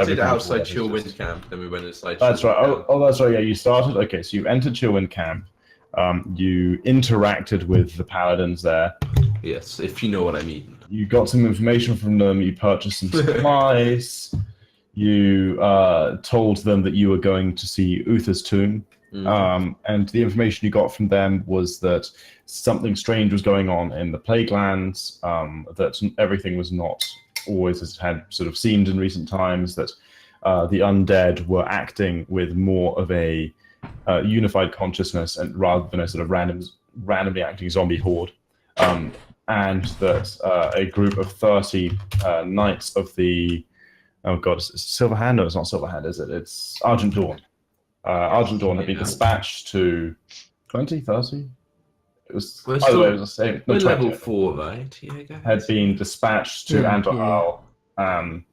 started everything outside was just- Chillwind Camp, then we went inside. That's right. Chillwind Camp. Oh, that's right. Yeah, you started. Okay, so you entered Chillwind Camp. You interacted with the paladins there. Yes, if you know what I mean. You got some information from them. You purchased some supplies. You told them that you were going to see Uther's tomb. And the information you got from them was that something strange was going on in the Plague Lands, that everything was not always as it had sort of seemed in recent times, that the undead were acting with more of a unified consciousness and rather than a sort of randomly acting zombie horde. And that a group of 30 knights of the... Oh god, it's Silverhand? No, it's not Silverhand, is it? It's Argent Dawn. Argent Dawn had been dispatched to 20, 30? It was, by the way, it was the same. We're 20, level 4, right? Yeah, guys. had been dispatched to Andorhal. And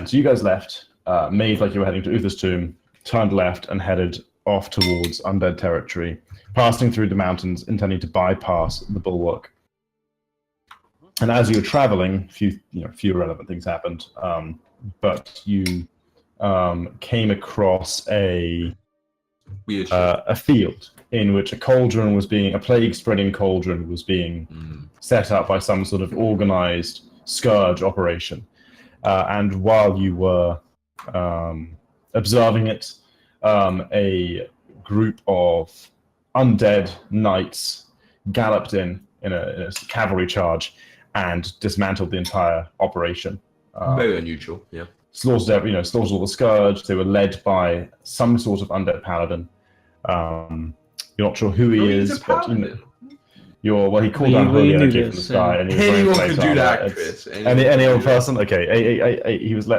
so you guys left, made like you were heading to Uther's tomb, turned left and headed off towards undead territory, passing through the mountains, intending to bypass the bulwark. And as you were traveling, few relevant things happened, but you came across a field in which a plague-spreading cauldron was being set up by some sort of organized scourge operation. And while you were observing it, a group of undead knights galloped in a cavalry charge and dismantled the entire operation. Very unusual, yeah. Slaughtered all the scourge. They were led by some sort of undead paladin. You're not sure who he is, but he called down holy energy from the sky, and he was anyone wearing could plate do that, armor. Chris. Any old person? Okay,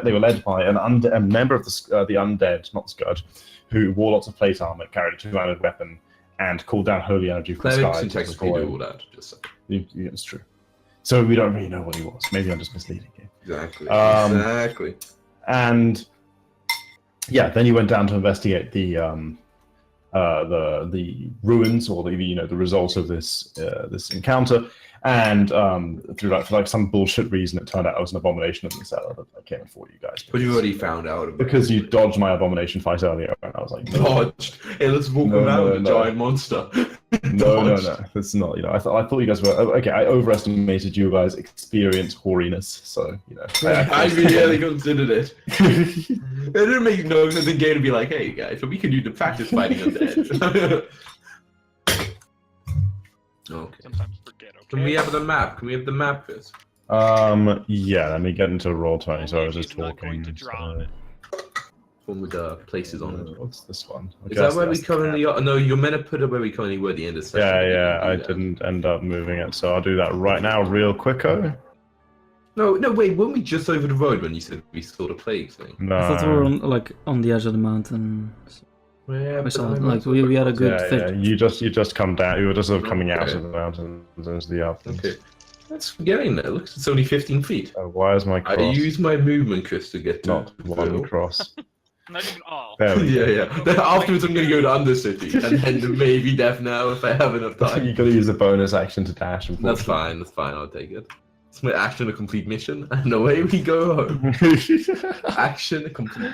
they were led by a member of the undead, not the scourge, who wore lots of plate armor, carried a two-handed weapon, and called down holy energy from the sky. Clerics can technically do all that. Just so. Yeah, it's true. So we don't really know what he was. Maybe I'm just misleading you. Exactly. Exactly. And yeah, then you went down to investigate the ruins or the results of this encounter. And through some bullshit reason, it turned out it was an abomination of the cellar that came and fought you guys. But you already found out about it. Because you dodged my abomination fight earlier, and I was like, dodged. Hey, let's walk around the giant monster. No. It's not. I thought you guys were okay. I overestimated you guys' experience hoariness, so I really considered it. It didn't make no sense in the game to be like, hey guys, but we can do the practice fighting undead. Okay. Sometimes forget. Okay. Can we have the map? Can we have the map, Chris? Yeah. Let me get into Roll20. So I was just talking. One with the places on it. What's this one? Is that where we currently are? No, you're meant to put it where we currently were at the end of the session. Yeah. I didn't end up moving it, so I'll do that right now, real quicko. No, wait. Weren't we just over the road when you said we saw the plague thing? No. I thought we were on the edge of the mountain. Yeah, We saw it, we had a good fit. Yeah. You just come down. You were just sort of coming out of the mountains into the uplands. Okay. That's getting there. Look, it's only 15 feet. Why is my cross I use my movement, Chris, to get to not one cross? Not even all. There we go. Yeah. Then afterwards, I'm going to go to Undercity, and then maybe Death now if I have enough time. You gotta use a bonus action to dash. That's fine. I'll take it. It's my action, a complete mission, and away we go home. Action complete.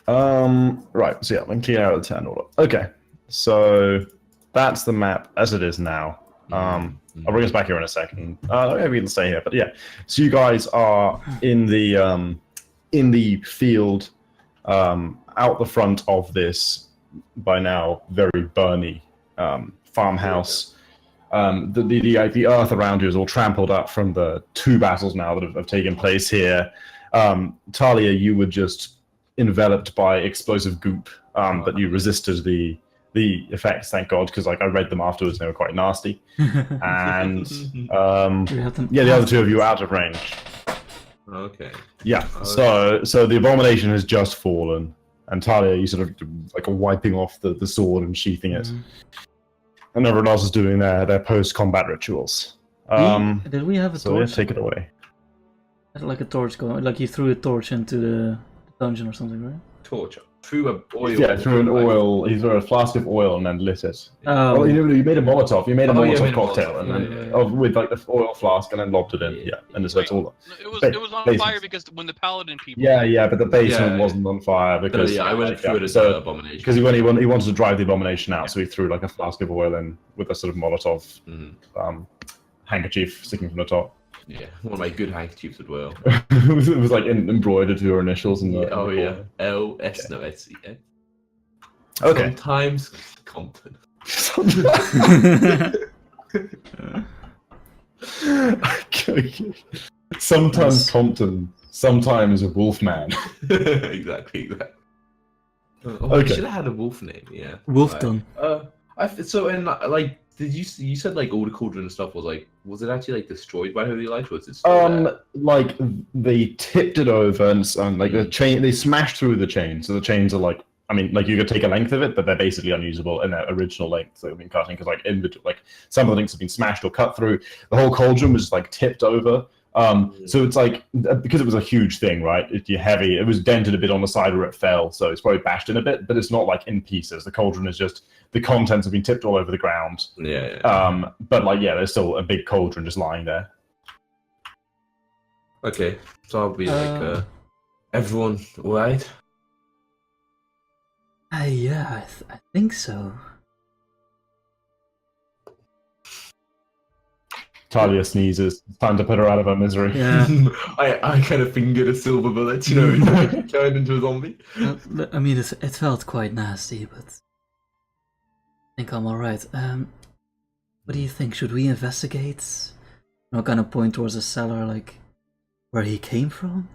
Right, so yeah, I'm going to clear out the turn order. Okay, so that's the map as it is now. I'll bring us back here in a second. Maybe we can stay here, but yeah. So you guys are in the field out the front of this, by now, very burny farmhouse. The earth around you is all trampled up from the two battles now that have taken place here. Talia, you were just enveloped by explosive goop, but you resisted the effects, thank God, because I read them afterwards and they were quite nasty. And the other two of you are out of range. Okay. Yeah. So the abomination has just fallen, and Talia, you sort of like are wiping off the sword and sheathing it, and everyone else is doing their post-combat rituals. Did we have a torch? Yeah, take it away. Like a torch going, like you threw a torch into the dungeon or something, right? Torture. threw a oil. Yeah, threw an oil. He threw a flask of oil and then lit it. Oh. Well, you made a Molotov. You made a Oh, yeah, Molotov made a cocktail, Molotov, and then yeah. with like the oil flask, and then lobbed it in. Yeah. Yeah, and so it's all. It was on Basement. fire because when the paladin people. Yeah, but the basement Yeah, wasn't on fire because I went through it as so, an abomination. because he wanted to drive the abomination out, so he threw like a flask of oil in with a sort of Molotov handkerchief sticking from the top. Yeah, one of my good handkerchiefs as well. It was like embroidered to her initials in the. Oh in the yeah, corner. LS no SE. Okay. Sometimes Compton. Okay. Sometimes Compton, sometimes a Wolfman. exactly. Oh, Okay. We should have had a wolf name. Yeah. Wolfton. So and like, did you said like all the cauldron and stuff was it actually like destroyed by Holy Light, or was it still there? Like they tipped it over and like the chain, they smashed through the chain, so the chains are like, I mean, like you could take a length of it, but they're basically unusable in their original length. So they've been cutting because like some of the links have been smashed or cut through. The whole cauldron was like tipped over. So it's like, because it was a huge thing, right? It's heavy. It was dented a bit on the side where it fell, so it's probably bashed in a bit, but it's not like in pieces. The cauldron is just, the contents have been tipped all over the ground. Yeah. But like, yeah, there's still a big cauldron just lying there. Okay, so I'll be like, everyone, all right? Yeah, I think so. Talia sneezes. It's time to put her out of her misery. Yeah. I kind of fingered a silver bullet, you know, turned into a zombie. I mean, it felt quite nasty, but I think I'm alright. What do you think? Should we investigate? I'm gonna point towards the cellar, like where he came from.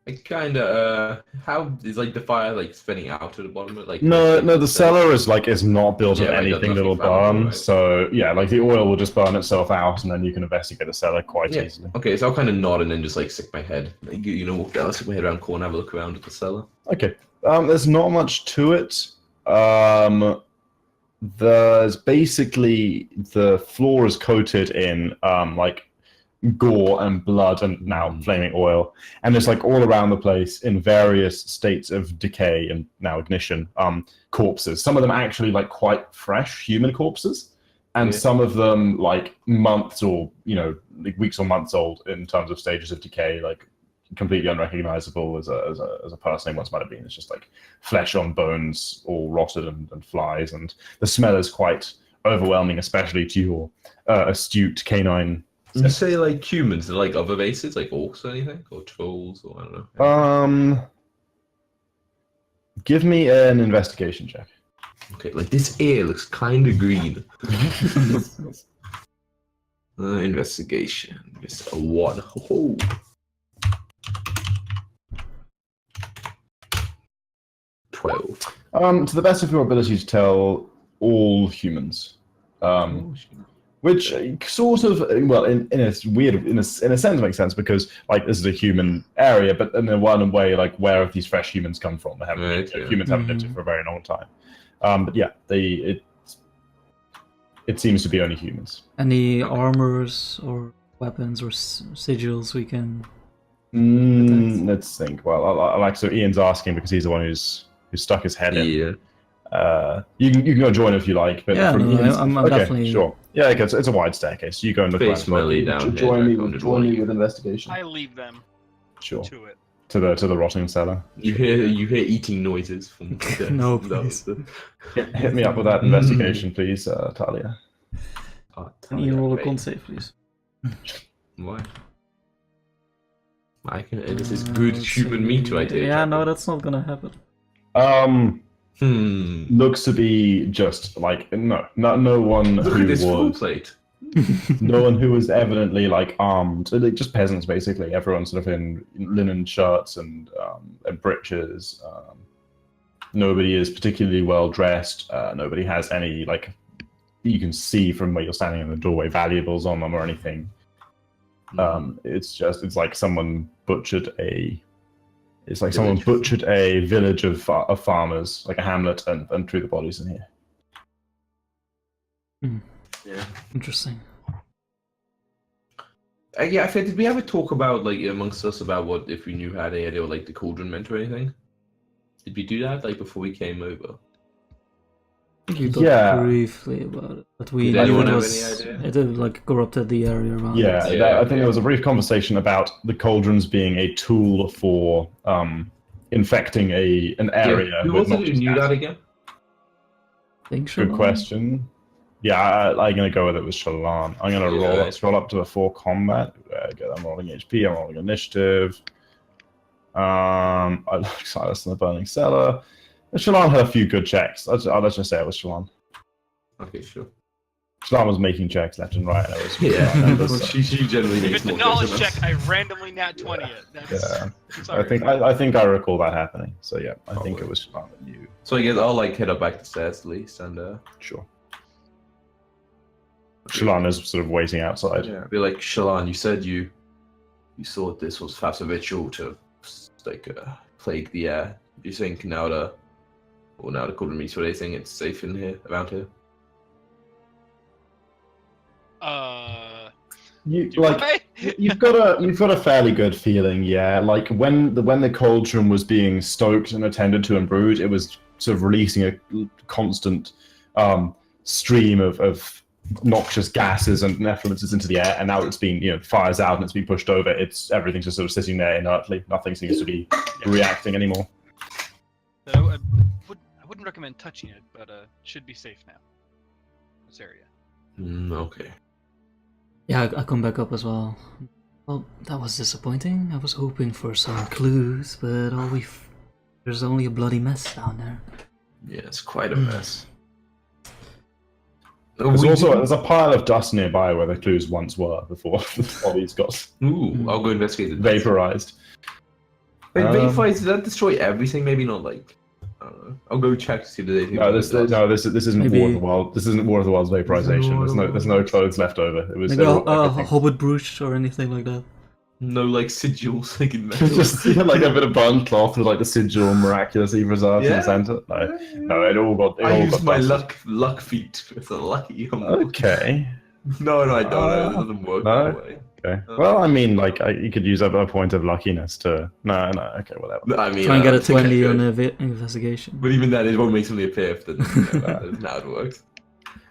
I kind of, how is like the fire like spinning out to the bottom of it? Like No, the cellar is not built of Yeah, like, anything nothing that'll flammable, burn. right? So yeah, like the oil will just burn itself out, and then you can investigate the cellar quite Yeah. easily. Okay, so I'll kind of nod and then just like stick my head, like, you know, walk down, stick my head around the corner, have a look around at the cellar. Okay. There's not much to it. There's basically, the floor is coated in like gore and blood and now flaming oil, and it's like all around the place in various states of decay and now ignition corpses. Some of them actually like quite fresh human corpses, and some of them like months or like weeks or months old in terms of stages of decay, like completely unrecognizable as a person they once might have been. It's just like flesh on bones, all rotted and flies, and the smell is quite overwhelming, especially to your astute canine. You say like humans, like other races, like orcs or anything, or trolls, or I don't know. Give me an investigation check. Okay, like this air looks kind of green. Investigation. Just a one. Oh. 12. To the best of your ability to tell, all humans. Which sort of, well, in a weird, in a sense makes sense, because like this is a human area, but in a one way, like where have these fresh humans come from? They haven't, humans haven't lived here for a very long time. But yeah, it seems to be only humans. Any armors or weapons or sigils we can? Let's think. Well, so Ian's asking because he's the one who's stuck his head in. Yeah. You can go join if you like, but yeah, I'm okay, definitely sure. Yeah, okay, it's a wide staircase. You go and look Face around. melee down Join here, me with investigation. I leave them Sure. to it. To the rotting cellar. You hear eating noises from the No, please. Hit me up with that investigation, please, Talia. Can you roll a con save, please? Why? This is good human meat right here. Yeah, no, that's not gonna happen. Looks to be just like no one Look who at this full was plate. no one who was evidently like armed. Like, just peasants basically. Everyone's sort of in linen shirts and breeches. Nobody is particularly well dressed. Nobody has any, like, you can see from where you're standing in the doorway, valuables on them or anything. It's like someone butchered a. It's like someone butchered a village of farmers, like a hamlet, and threw the bodies in here. Yeah. Interesting. Yeah, I think did we ever talk about like amongst us about what if we knew how any idea what like the cauldron meant or anything? Did we do that like before we came over? You talked Yeah. briefly about it, but we Did knew anyone it have was any idea? it had, like corrupted the area around. Yeah, it. I think there was a brief conversation about the cauldrons being a tool for infecting an area. Who with was it not who just knew that acid. again? Think so. Good question. Yeah, I'm gonna go with it with Shallan. I'm gonna roll up to a 4 combat. I'm rolling HP. I'm rolling initiative. I like Silas in the Burning Cellar. Shallan had a few good checks. Let's just say it was Shallan. Okay, sure. Shallan was making checks left and right. And it was Yeah, she generally If makes it's a more knowledge judgments. check, I randomly nat 20 it. That's, Yeah. I'm sorry. I think I recall that happening. So yeah, I think Probably. it was Shallan that you. So I guess I'll like head up back to stairs at least and Sure. Shallan is sort of waiting outside. yeah, be like Shallan, you said you thought this was perhaps a ritual to like plague the air. Do you think now the cauldron meets what do you think it's safe in here around here? You like you've got a fairly good feeling, yeah. Like when the cauldron was being stoked and attended to and brewed, it was sort of releasing a constant stream of noxious gases and effluences into the air, and now it's been fires out and it's been pushed over. Everything's just sort of sitting there inertly. Nothing seems to be reacting anymore. I wouldn't recommend touching it, but should be safe now. This area. Okay. Yeah, I come back up as well. Well, that was disappointing. I was hoping for some clues, but there's only a bloody mess down there. Yeah, it's quite a mess. There's a pile of dust nearby where the clues once were before the bodies got I'll go investigate it. vaporized. Wait, vaporize, does that destroy everything? Maybe not like I don't know. I'll go check to see if there's anything. This isn't Maybe- War of the World. This isn't War of the World's vaporization. There's no clothes left over. It was Like a everything. hobbit brooch or anything like that. No like sigils like in metal. Just like a bit of burnt cloth with like the sigil miraculously preserved in the center. No, it all got. I used my dusted. luck feet. It's a lucky. Okay. No, I don't know. It doesn't work no? that way. Okay. Well, I mean, like you could use a point of luckiness to. No. Okay, whatever. I mean, Try and get I a think I 20 could. on the investigation. But even then, it won't make something appear if that's not how it works.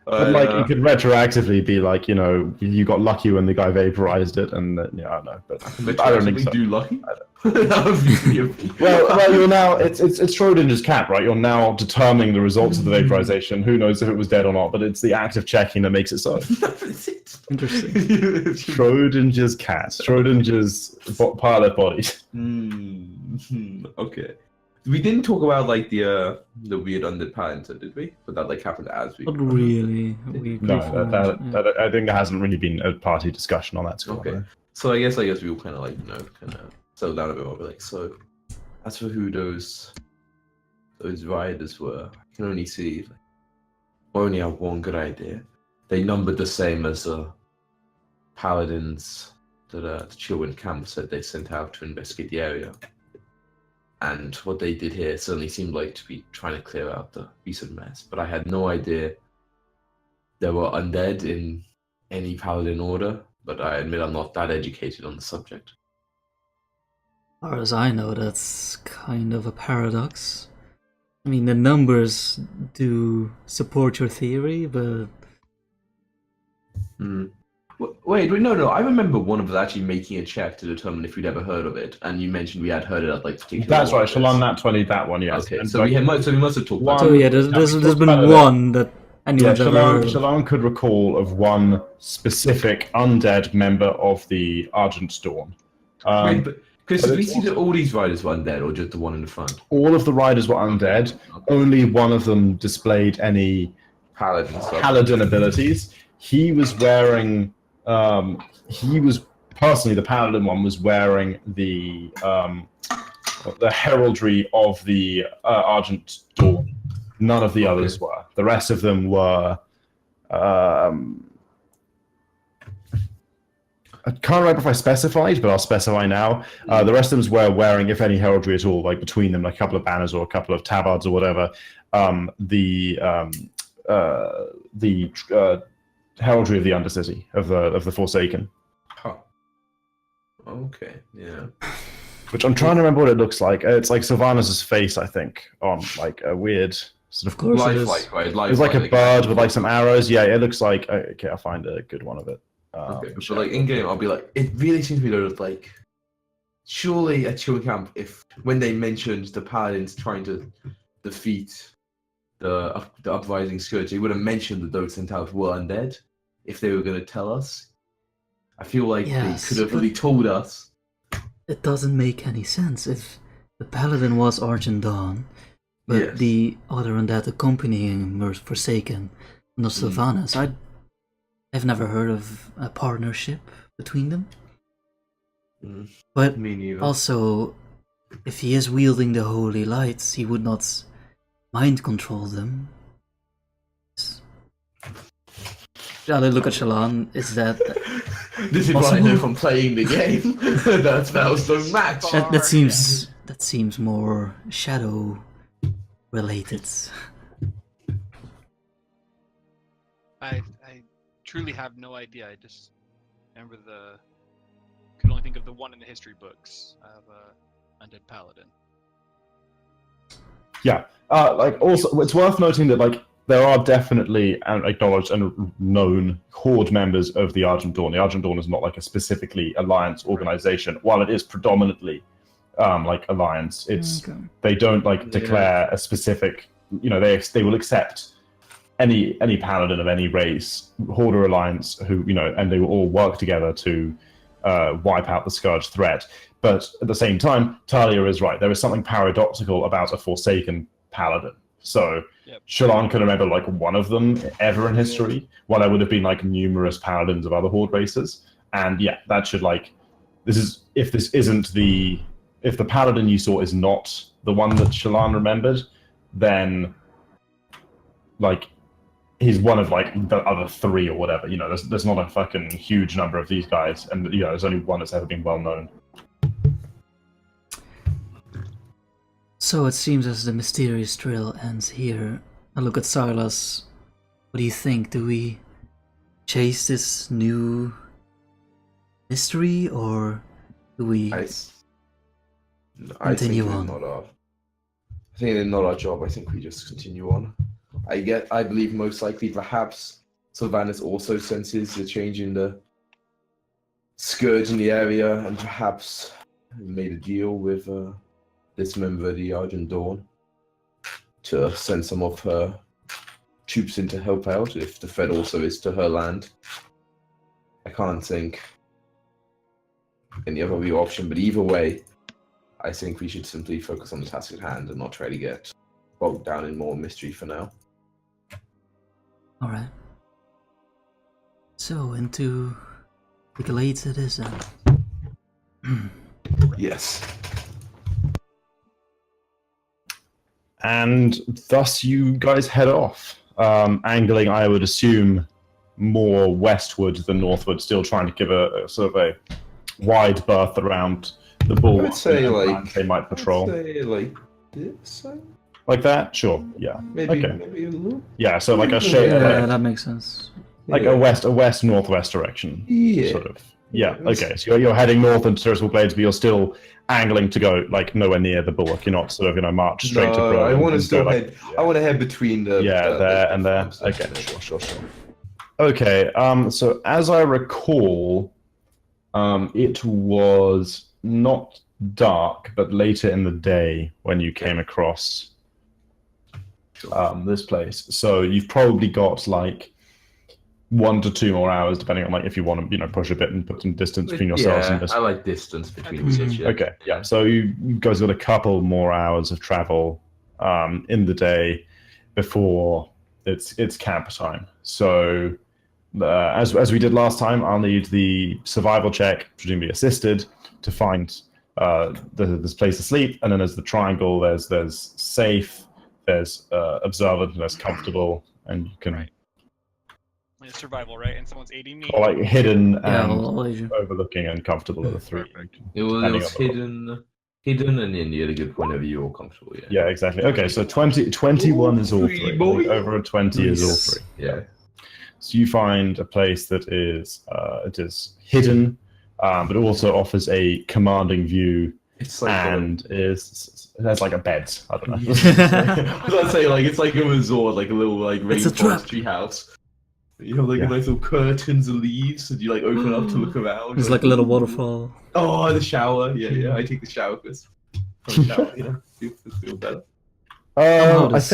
But like, it could retroactively be like, you got lucky when the guy vaporized it, and I don't know. But I don't think so. Do lucky? That would be a- Well, you're now. It's Schrodinger's cat, right? You're now determining the results of the vaporization. Who knows if it was dead or not? But it's the act of checking that makes it so. Interesting. Schrodinger's cat. Schrodinger's pilot body. Okay. We didn't talk about like the weird undead pattern, did we? But that like happened as we. Not really. We No, briefly- I think there hasn't really been a party discussion on that score. Okay. So I guess we all kind of like settle down a bit more. Like so, as for who those riders were, I can only see. Like, I only have one good idea. They numbered the same as paladins that the Chilwyn camp said they sent out to investigate the area. And what they did here certainly seemed like to be trying to clear out the recent mess. But I had no idea there were undead in any paladin order. But I admit I'm not that educated on the subject. As far as I know, that's kind of a paradox. I mean, the numbers do support your theory, but Wait, no. I remember one of us actually making a check to determine if we'd ever heard of it, and you mentioned we had heard it at like particular. That's right. orders. Shalom Nat 20, that one, yes. Okay, And so we must have talked about. so it. yeah, there's we talked been about it. one that Yeah, anyone's ever heard of. Shalom could recall of one specific undead member of the Argent Dawn. Wait, but Chris, but did we it's see that all these riders were undead, or just the one in the front? All of the riders were undead. Only one of them displayed any Paladin stuff. paladin abilities. He was wearing. Personally, the paladin one was wearing the heraldry of the Argent Dawn. None of the others were. The rest of them were. I can't remember if I specified, but I'll specify now. The rest of them were wearing, if any, heraldry at all, like between them, like a couple of banners or a couple of tabards or whatever. The heraldry of the Undercity, of the Forsaken. Huh. Okay, yeah. Which I'm trying to remember what it looks like. It's like Sylvanus' face, I think, on like a weird sort Of of. course it is. Lifelike, right? It's like a Lifelike, bird with like some arrows. Yeah, it looks like. Okay, I'll find a good one of it. Okay, but like in game, I'll be like, it really seems to be like, surely at Chewing Camp, if when they mentioned the paladins trying to defeat the uprising scourge, they would have mentioned that those centaurs were undead if they were going to tell us. I feel like Yes, they could have but- really told us. It doesn't make any sense if the paladin was Argent Dawn, but Yes. the other undead accompanying him were Forsaken and the Sylvanas. I've never heard of a partnership between them. Mm, But me neither. also, if he is wielding the holy lights, he would not mind control them. Yeah, look at Shallan. Is that This is what I possible? know from playing the game. That spells don't match. that seems more shadow related. I truly have no idea. I just remember could only think of the one in the history books of Undead Paladin. Yeah. Like also, it's worth noting that like there are definitely acknowledged and known horde members of the Argent Dawn. The Argent Dawn is not like a specifically alliance organization, while it is predominantly like alliance. It's Okay. they don't like Yeah. declare a specific. You know, they will accept any paladin of any race, horde or alliance, who and they will all work together to wipe out the scourge threat. But at the same time, Talia is right. There is something paradoxical about a Forsaken paladin. So Yep. Shallan can remember like one of them ever in history, while there would have been like numerous paladins of other horde races. And yeah, that should like if the paladin you saw is not the one that Shallan remembered, then like he's one of like the other three or whatever. There's not a fucking huge number of these guys, and there's only one that's ever been well known. So it seems as the mysterious trail ends here. I look at Silas. What do you think? Do we chase this new mystery, or do we I think continue it's on? not our. I think it's not our job. I think we just continue on. I believe most likely, perhaps Sylvanus also senses the change in the scourge in the area, and perhaps made a deal with this member of the Argent Dawn to send some of her troops in to help out if the threat also is to her land. I can't think any other real option, but either way, I think we should simply focus on the task at hand and not try to get bogged down in more mystery for now. Alright. So, into the glades it is then. Yes. And thus you guys head off, angling, I would assume, more westward than northward, still trying to give a sort of a wide berth around the bulwark. I would say and like they might patrol. I'd say like this. Like that? Sure. Yeah. Maybe Okay. maybe a little. Yeah. So like a Yeah, shape, Yeah, that makes sense. like a west northwest direction. Yeah. Sort of. Yeah. Yeah, Okay. So you're heading north into Terrestrial Blades, but you're still angling to go like nowhere near the bulwark. You're not sort of march straight to. No, I want to and still go, head. I want to head between the. there and there. farms. Okay, sure. Okay, so as I recall, it was not dark, but later in the day when you came across this place. So you've probably got like 1 to 2 more hours, depending on like if you want to, push a bit and put some distance between yourselves and this. I like distance between Mhm. such. Yeah. Okay, yeah. So you guys got a couple more hours of travel in the day before it's camp time. So as we did last time, I'll need the survival check, presumably assisted, to find this place to sleep. And then there's the triangle. There's safe. There's observant. And there's comfortable. And you can Right. It's survival, right? And someone's aiding me. or like hidden Yeah, and I'll let you. overlooking and comfortable are the three. Perfect. It was Depending on the hidden, and then you had a good point of view or comfortable. Yeah. Yeah, exactly. Okay, so 21 is all Three, three. boy. Over a 20 is all Nice. three. Yeah. So you find a place that is it is hidden but it also offers a commanding view It's like and there's like a bed. I don't know. I was gonna say, like, it's like a resort, like a little like It's a trap. rainforest tree house. You have like Yeah. a nice little curtains and leaves, and you like open up to look around. It's You're like a little "Ooh." waterfall. Oh, the shower. Yeah. I take the shower first. From the shower, you know, feel better. Somehow I this-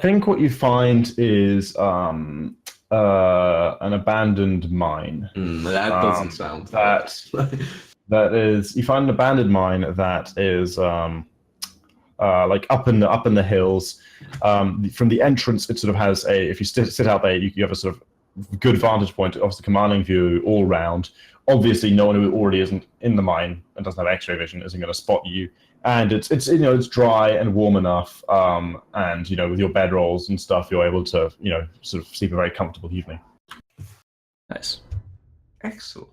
think what you find is an abandoned mine. That doesn't sound That is, you find an abandoned mine that is like up in the hills. From the entrance, it sort of has a. If you sit out there, you have a sort of good vantage point, obviously commanding view all round. Obviously, no one who already isn't in the mine and doesn't have X-ray vision isn't going to spot you. And it's it's dry and warm enough, and with your bedrolls and stuff, you're able to sort of sleep a very comfortable evening. Nice. excellent.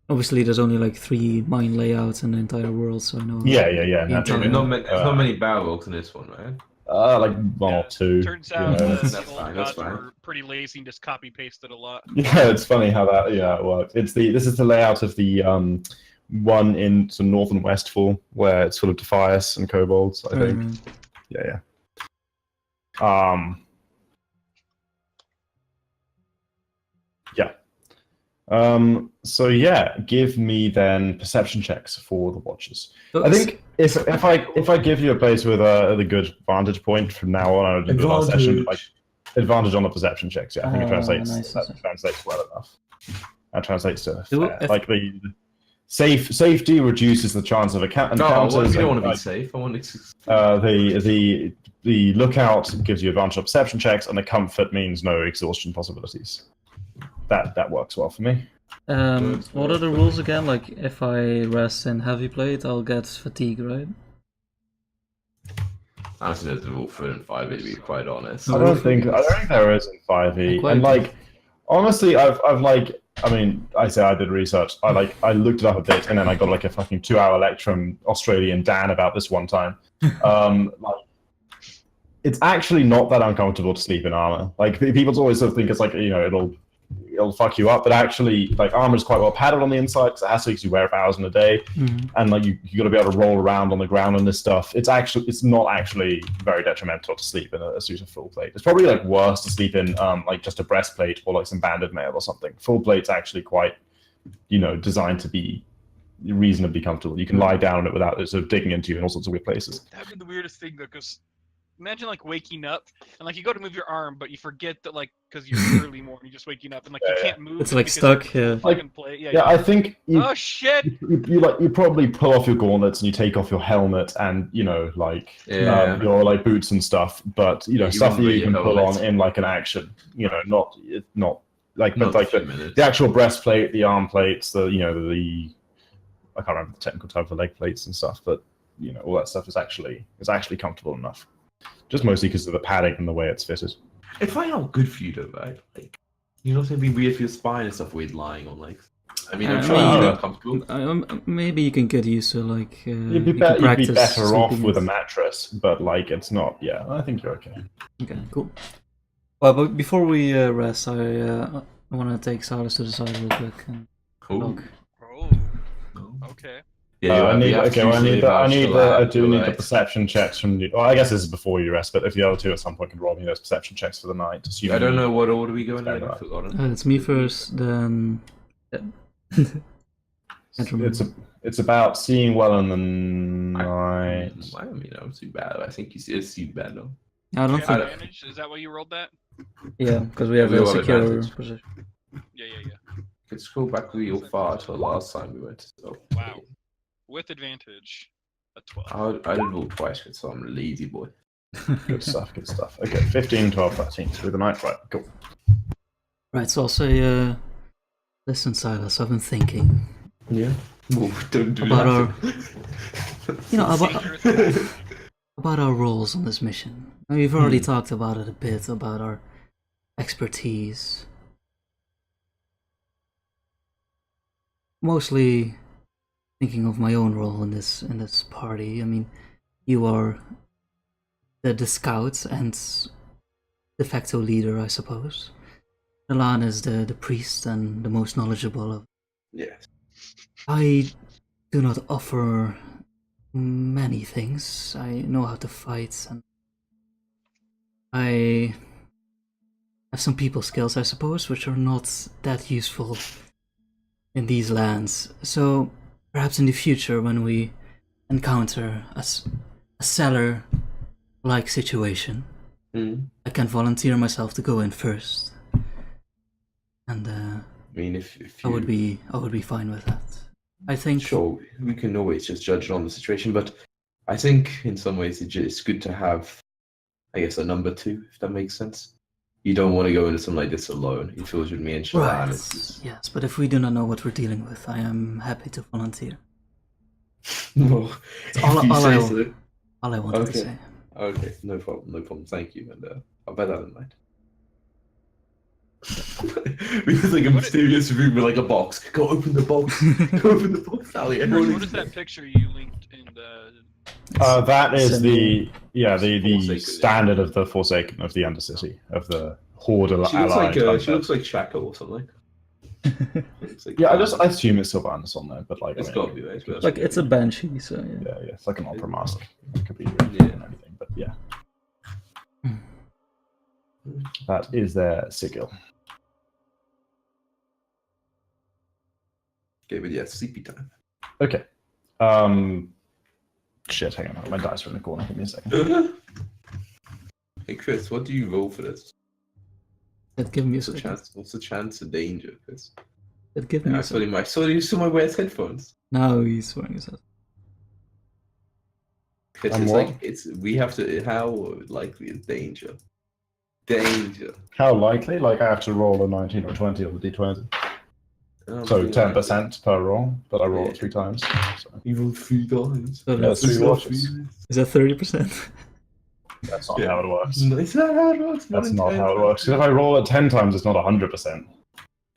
Obviously, there's only like 3 mine layouts in the entire world, so I know. Yeah. The Naturally. entire- There's not many barrels in this one, right? Like one or two. Turns you out know. the That's old fine, that's gods fine. were pretty lazy and just copy pasted a lot. Yeah, it's funny how that works. This is the layout of the one in sort of north and westfall where it's full of Defias and kobolds, I think. Mm. Yeah. So yeah, give me then perception checks for the watchers. I think if I give you a place with a good vantage point from now on, I'll do the last session, like advantage on the perception checks. Yeah, I think it translates. nice. That translates well enough. That translates to Do- fair. if- Like the safety reduces the chance of No, encounters. we don't want to and, be safe. I want to. the lookout gives you advantage on perception checks, and the comfort means no exhaustion possibilities. That works well for me. What are the rules again? Like, if I rest in heavy plate, I'll get fatigue, right? I think there's a rule for in 5e, to be quite honest. I don't think there is in 5e. Quite. And like honestly, I've like I mean, I say I did research. I looked it up a bit, and then I got like a fucking 2-hour lecture from Australian Dan about this one time. Like, it's actually not that uncomfortable to sleep in armor. Like people always sort of think it's like it'll fuck you up, but actually, like armor is quite well padded on the inside because it has to wear 1,000 a day, and like you got to be able to roll around on the ground on this stuff. It's not actually very detrimental to sleep in a suit of full plate. It's probably like worse to sleep in like just a breastplate or like some banded mail or something. Full plate's actually quite designed to be reasonably comfortable. You can lie down on it without it sort of digging into you in all sorts of weird places. That'd be the weirdest thing though, because imagine like waking up and like you go to move your arm, but you forget that like because you're early morning, you're just waking up and like you can't move. It's like because stuck, you're yeah. fucking plate. Yeah. Yeah, I think Oh shit! you probably pull off your gauntlets and you take off your helmet and your like boots and stuff, but you stuff that wouldn't you can wear pull helmets. on in like an action. Not like Not but like a few the minutes. actual breastplate, the arm plates, the I can't remember the technical term for leg plates and stuff, but all that stuff is actually comfortable enough. Just mostly because of the padding and the way it's fitted. I find out good for you though, right? Like, it'd be weird for your spine and stuff weird lying on like. I mean, I'm sure I you're mean, uncomfortable. Maybe you can get used to like. You'd be you can practice better off sleeping with a in- mattress, but like it's not. Yeah, I think you're okay. Okay, cool. Well, but before we rest, I want to take Silas to the side real quick and Cool. look. Oh, okay. Yeah, I do need the right? perception checks from you. Well, I guess this is before you rest, but if the other two at some point can roll me those perception checks for the night, assuming I don't know what order we go in. Fair I've enough. forgotten. It's me first, then. Can't remember. It's about seeing well in the night. I mean, not too bad. I think it's too bad though. I don't You have think. advantage? Is that why you rolled that? Yeah, because we have We a have secure advantage. position. Yeah. Let's scroll back real far to the last time we went. So. Wow. With advantage, a 12. I did roll twice because I'm a lazy boy. Good stuff, good stuff. Okay, 15, 12, 13 through the night. Right, cool. Right, so I'll say, listen, Silas, I've been thinking Yeah. Don't do about that. about our roles on this mission. Now, we've already talked about it a bit, about our expertise. Mostly thinking of my own role in this party. I mean, you are the scout and de facto leader, I suppose. Milan is the priest and the most knowledgeable of. Yes. I do not offer many things. I know how to fight, and I have some people skills, I suppose, which are not that useful in these lands. So perhaps in the future, when we encounter a cellar-like situation, I can volunteer myself to go in first, and I mean, if I you would be fine with that. I think. sure, we can always just judge it on the situation, but I think in some ways it's good to have, I guess, a number two, if that makes sense. You don't want to go into something like this alone. It feels with me and Shalan. Right. Yes, but if we do not know what we're dealing with, I am happy to volunteer. Well, all if you say I- so. All I wanted to Okay. say. Okay, no problem. Thank you, and I'll bear that in mind. Because like a mysterious room with like a box. Go open the box. Go open the box, Ali. What is that picture you linked in the? That is the Forsaken, standard of the Forsaken, of the Undercity, of the Horde She looks like allied. she looks like Shackle or something. Looks like Yeah, I assume it's Sylvanas on there, but like It's I mean, got to be right. Like it's a banshee, so yeah. yeah, it's like an opera mask. It could be Yeah. and anything, but yeah, that is their sigil. Okay, but yeah, sleepy time. Okay. Shit, hang on, my dice are in the corner. Give me a second. Hey Chris, what do you roll for this? That give me a What's the second. chance? What's the chance of danger, Chris? That give me Yeah, a I saw second. him. I saw you. Saw my weird headphones. Now he's wearing his head. Chris, And it's what? like we have to. How likely is danger? Danger. How likely? Like I have to roll a 19 or 20 on the d20. So 10% per roll, but I roll it 3 times. So. You rolled 3 times. So Yeah, that's, three watches. is that 30%? That's not Yeah. how it works. Is that how it works? That's not how it works. 'Cause if I roll it 10 times, it's not 100%.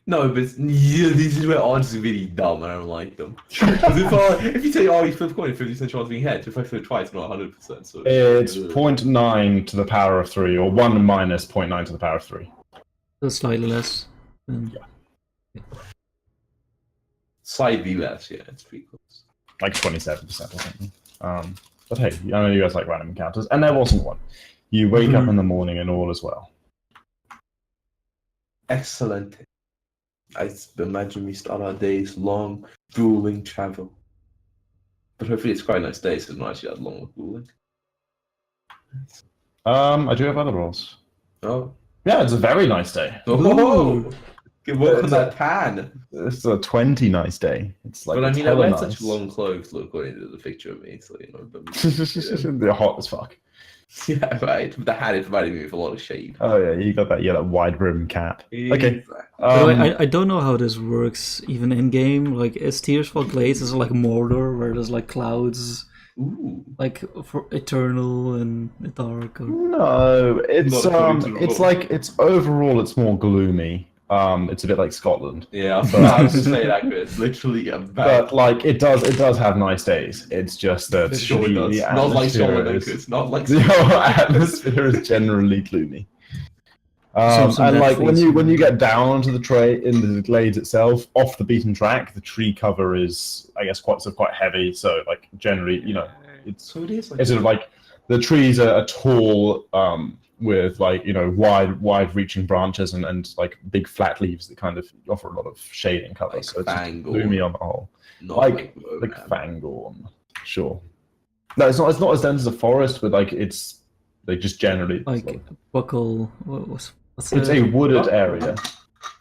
No, but yeah, these are where odds are really dumb, and I don't like them. Because if you say, oh, you flip a coin, 50% chance of being head. If I flip twice, not 100%. So It's 0.9 to the power of 3, or 1 minus 0.9 to the power of 3. So slightly less. Slightly less. Yeah, it's pretty close. Like 27% or something. But hey, I know you guys like random encounters, and there wasn't one. You wake up in the morning and all is well. Excellent. I imagine we start our days long, grueling travel. But hopefully it's quite a nice day, so it's not actually that long of grueling. I do have other rolls. Oh. Yeah, it's a very nice day. Oh! Good work on that tan! It's a 20 nice day. It's like But I it's mean, I hella wear nice. such long clothes, look, according to the picture of me, so you know. But They're hot as fuck. yeah, right. The hat is providing me with a lot of shade. Oh yeah, you got that yellow wide brim cap. Okay. By the way, I don't know how this works even in game. Like, is Tearsfall Glades is it like Mordor, where there's like clouds, Ooh. like for eternal and dark? Or... No, it's Not according to the it's rule. like it's overall it's more gloomy. It's a bit like Scotland. Yeah, I was to say that, Chris. Literally, But like it does have nice days. It's just that Sure it does. the Not like atmosphere Scotland, is- Chris. Not like the Scotland. atmosphere is generally gloomy. some And bad like when things, you get down onto the tray in the glades itself, off the beaten track, the tree cover is I guess quite heavy. So like generally, you know, it's So it is like sort of like the trees are tall, with like you know wide reaching branches and like big flat leaves that kind of offer a lot of shade and cover. Like So it's just Fangorn. gloomy on the whole. not like Roman. Fangorn, sure. No, it's not as dense as a forest, but like it's like just generally Like Buckle, what's it's a wooded area.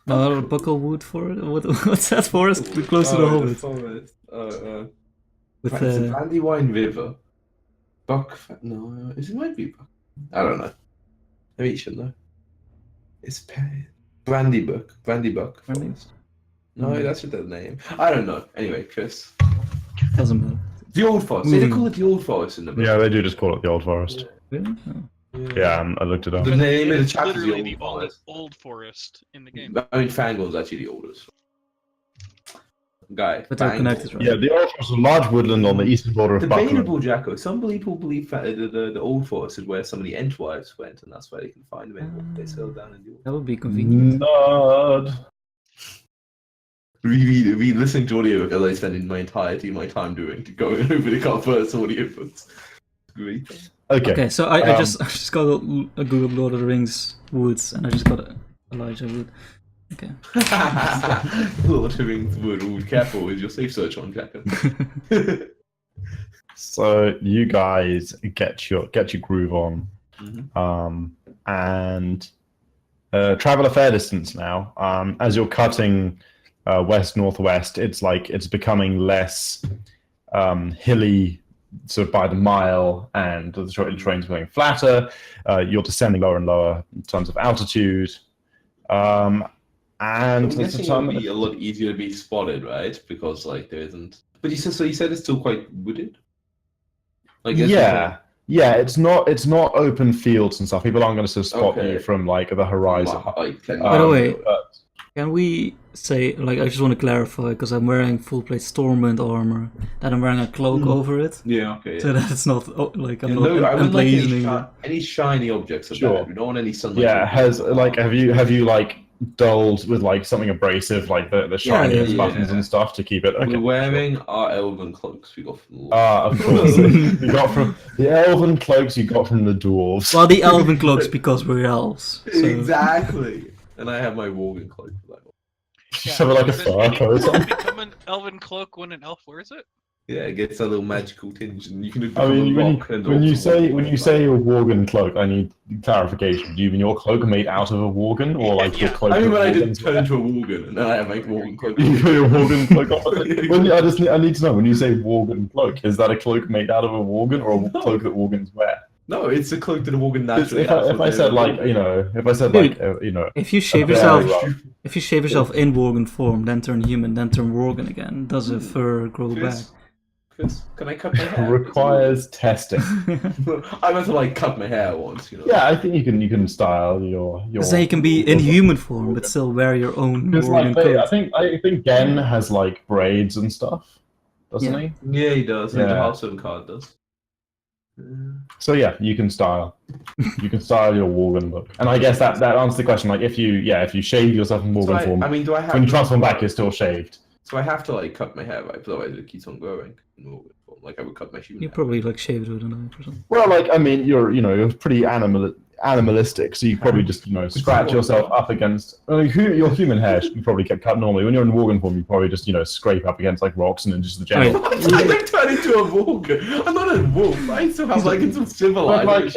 no Bucklewood for it? What's that forest close to the Hobbit? forest. With It's a Brandywine River. No, is it might be Buck? I don't know. Maybe you should know. It's Brandybuck. Brandy- Forest. No, that's just the name. I don't know. Anyway, Chris. doesn't matter. The Old Forest. They call it the Old Forest in the book. Yeah, they do just call it the Old Forest. Really? Oh. Yeah, I looked it up. The name of the It's chapter is literally the the Old Forest. old forest in the game. I mean, Fangorn's actually the oldest. Guy. But they're Fangorn. connected, right? Yeah, the Old Forest is a large woodland on the eastern border of Buckland. Debatable, Jacko. Some people believe that the Old Forest is where some of the Entwives went, and that's where they can find them. They settle down in the Old. That would be convenient. Nod. listening to audiobook as I spend my entirety of my time doing, to going over the first audiobooks. Great. Okay. So I just got a Google Lord of the Rings Woods, and I just got Elijah Wood. Okay. Lord of the Rings would careful with your safe search on, Jack. So you guys get your groove on, and travel a fair distance now. As you're cutting west northwest, it's becoming less hilly, sort of by the mile, and the terrain's becoming flatter. You're descending lower and lower in terms of altitude. And I'm guessing it would be a lot easier to be spotted, right? Because like there isn't. But you said it's still quite wooded. Yeah, it's not open fields and stuff. People aren't going to sort of spot you from like the horizon. By the way, can we say, like, I just want to clarify, because I'm wearing full plate Stormwind armor, that I'm wearing a cloak over it. Yeah, okay. Yeah. So that it's not like I'm not not emblazing any shiny objects. Sure. We don't want any sunlight. Yeah, have you like dulled with like something abrasive, like the shiniest buttons and stuff to keep it? Okay, we're wearing our elven cloaks we got from the of course. You got from the elven cloaks you got from the dwarves. Well, the elven cloaks because we're elves. So. Exactly. And I have my Worgen cloak for that one. Just have like a fur coat on. Become an elven cloak when an elf wears it? Yeah, it gets a little magical tinge, and you can. I mean, when you say your Worgen cloak, I need clarification. Do you mean your cloak made out of a Worgen, or like your cloak? I mean, when I did turn into a Worgen, and then I have my Worgen cloak. You put your Worgen cloak on. I need to know, when you say Worgen cloak, is that a cloak made out of a Worgen, or a cloak that Worgens wear? No, it's a cloak that a Worgen naturally has. If I said if you shave yourself in Worgen form, then turn human, then turn Worgen again, does a fur grow back? Can I cut my hair? Requires testing. I meant to like cut my hair once, you know. Yeah, I think you can style your. So you can be in human form, but still wear your own Worgen coat. coat. I think Gen has like braids and stuff, doesn't he? Yeah, he does. Yeah. The Hearthstone card does. So yeah, you can style your Worgen look, and I guess that answers the question. Like if you shave yourself in Worgen form, I mean, do I have when you transform back, you're still shaved. So I have to like cut my hair, right? Otherwise it keeps on growing in Worgen form. Like I would cut my human You hair. probably like shaved with a knife or something. Well, like I mean, you're pretty animalistic, so you probably just scratch yourself up against your human hair. You probably get cut normally. When you're in Worgen form, you probably just scrape up against like rocks and then just the general. I turn into a Worgen. I'm not a wolf. I still have like some civilized. Like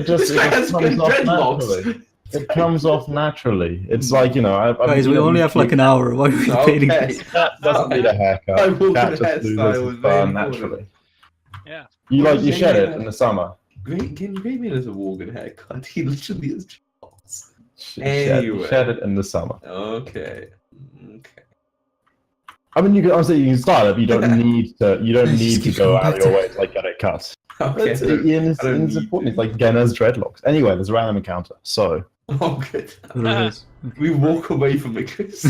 This guy has dreadlocks. It comes off naturally. It's like Guys, we only have like an hour. Why are we debating this? Cat doesn't need a haircut. Cat just loses his fur naturally. Yeah. You shed it in the summer. Great as a Worgen haircut. He literally is dreadlocks. You shed it in the summer. Okay. I mean, you can style it, but you don't need to. You don't need to go out of your way to like get it cut. Okay. It's important. It's like Gen has dreadlocks. Anyway, there's a random encounter. So. Oh, good. There it is. We walk away from it, Chris.